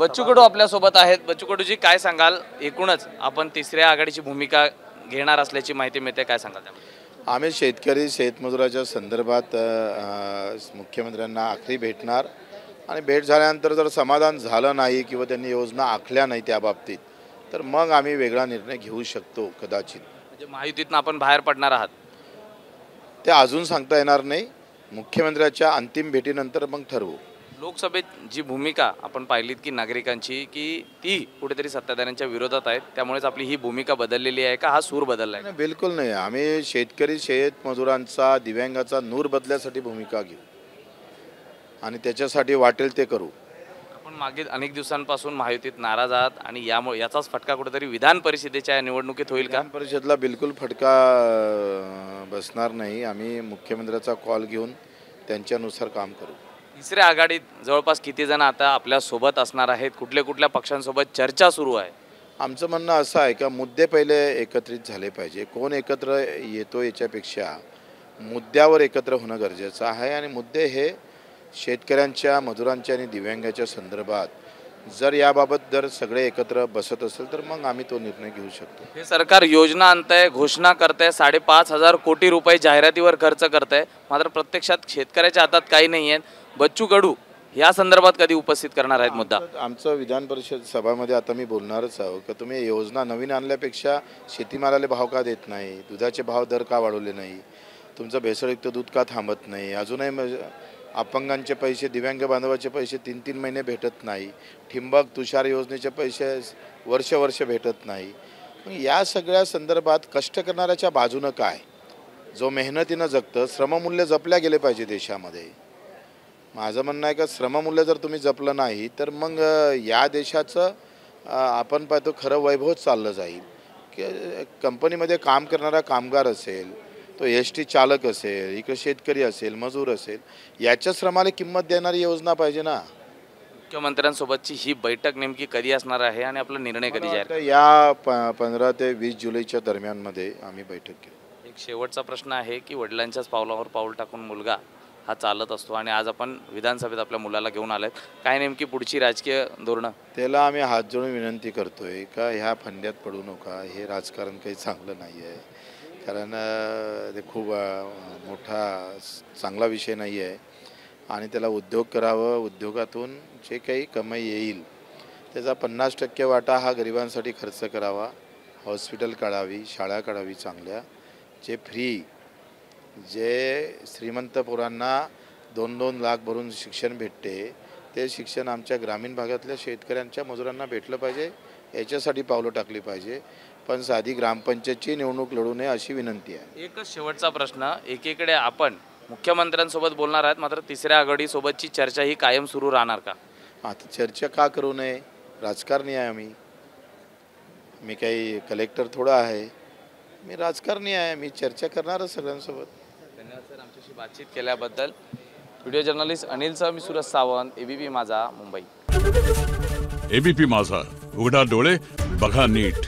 बच्चू कडू आपल्यासोबत आहेत. बच्चू कडूजी, काय सांगाल? एकूणच आपण तिसऱ्या आघाडीची भूमिका घेणार असल्याची माहिती मिळते, काय सांगाल त्यामध्ये? आम्ही शेतकरी शेतमजुराच्या संदर्भात मुख्यमंत्र्यांना आखरी भेटणार आणि भेट झाल्यानंतर जर समाधान झालं नाही किंवा त्यांनी योजना आखल्या नाही त्या बाबतीत, तर मग आम्ही वेगळा निर्णय घेऊ शकतो कदाचित. म्हणजे महायुतीतनं आपण बाहेर पडणार आहात? ते अजून सांगता येणार नाही. मुख्यमंत्र्याच्या अंतिम भेटीनंतर मग ठरवू. लोकसभेत जी भूमिका आपण पाहिलीत की नागरिकांची, की ती कुठेतरी सत्ताधाऱ्यांच्या विरोधात आहेत, त्यामुळेच आपली ही भूमिका बदललेली आहे का, हा सूर बदलला आहे? नाही, बिलकुल नाही. आम्ही शेतकरी शेतमजुरांचा दिव्यांगाचा नूर बदल्यासाठी भूमिका घेऊ आणि त्याच्यासाठी वाटेल ते करू. आपण मागे अनेक दिवसांपासून महायुतीत नाराज आहात आणि यामुळे याचाच फटका कुठेतरी विधान परिषदेच्या निवडणुकीत होईल का? विधान परिषदला बिलकुल फटका बसणार नाही. आम्ही मुख्यमंत्र्याचा कॉल घेऊन त्यांच्यानुसार काम करू. तिसऱ्या आघाडीत जवळपास किती जण आता आपल्या सोबत असणार आहेत? कुठल्या कुठल्या पक्षांसोबत चर्चा सुरू आहे? आमचं म्हणणं असं आहे का मुद्दे पहिले एकत्रित झाले पाहिजे. कोण एकत्र येतो याच्यापेक्षा मुद्द्यावर एकत्र होणं गरजेचं आहे आणि मुद्दे हे शेतकऱ्यांच्या, मजुरांच्या आणि दिव्यांगाच्या संदर्भात जर याबाबत जर सगळे एकत्र बसत असेल तर मग आम्ही तो निर्णय घेऊ शकतो. हे सरकार योजना आणतंय, घोषणा करतंय, 5,500 कोटी रुपये जाहिरातीवर खर्च करतंय, मात्र प्रत्यक्षात शेतकऱ्याच्या हातात काही नाही आहे. बच्चू कडू या संदर्भात कधी उपस्थित करणार आहेत मुद्दा? आमचं विधान परिषद सभामध्ये आता मी बोलणारच आहो की तुम्ही योजना नवीन आणल्यापेक्षा शेतीमालाला भाव का देत नाही, दुधाचे भाव दर का वाढवले नाही, तुमचं भेसळयुक्त दूध का थांबत नाही, अजूनही अपंगांचे पैसे, दिव्यांग बांधवाचे पैसे 3-3 महिने भेटत नाही, ठिंबक तुषार योजनेचे पैसे वर्ष भेटत नाही. मग या सगळ्या संदर्भात कष्ट करणाऱ्याच्या बाजूनं काय, जो मेहनतीनं जगतं, श्रममूल्य जपल्या गेले पाहिजे देशामध्ये. माझं म्हणणं आहे का श्रममूल्य जर तुम्ही जपलं नाही तर मग या देशाचं आपण पाहतो खरं वैभव चाललं जाईल. की कंपनीमध्ये काम करणारा कामगार असेल, तो एस-टी चालक असेल, इकडे शेतकरी असेल, मजूर असेल, याच्या श्रमाला किंमत देणारी योजना पाहिजे ना. मुख्यमंत्र्यांसोबतची ही बैठक नेमकी कधी असणार आहे आणि आपला निर्णय कधी जाहीर? या 15 ते 20 जुलैच्या दरम्यानमध्ये आम्ही बैठक घेऊ. एक शेवटचा प्रश्न आहे की वडिलांच्याच पावलावर पाऊल टाकून मुलगा हा चालत असतो आणि आज आपण विधानसभेत आपल्या मुलाला घेऊन आलात, काय नेमकी पुढची राजकीय धोरणं? त्याला आम्ही हात जोडून विनंती करतोय का ह्या फंद्यात पडू नका. हे राजकारण काही चांगलं नाही आहे, कारण ते खूप मोठा चांगला विषय नाही आहे आणि त्याला उद्योग करावं. उद्योगातून जे काही कमाई येईल त्याचा 50% वाटा हा गरिबांसाठी खर्च करावा. हॉस्पिटल काढावी, शाळा काढावी चांगल्या, जे फ्री, जे श्रीमंत पोरांना 2-2 लाख भरून शिक्षण भेटते, ते शिक्षण आमच्या ग्रामीण भागातल्या शेतकऱ्यांच्या मजुरांना भेटलं पाहिजे. याच्यासाठी पावलं टाकली पाहिजे. पण साधी ग्रामपंचायतची निवडणूक लढू नये अशी विनंती आहे. एकच शेवटचा प्रश्न, एकीकडे आपण मुख्यमंत्र्यांसोबत बोलणार आहेत, मात्र तिसऱ्या आघाडीसोबतची चर्चा ही कायम सुरू राहणार का? आता चर्चा का करू नये? राजकारणी आहे मी काही कलेक्टर थोडा आहे, मी राजकारणी आहे, मी चर्चा करणारच सगळ्यांसोबत. धन्यवाद सर आमच्याशी बातचीत केल्याबद्दल. व्हिडिओ जर्नलिस्ट अनिल मी सूरज सावंत, एबीपी माझा, मुंबई. एबीपी माझा, उघडा डोळे बघा नीट.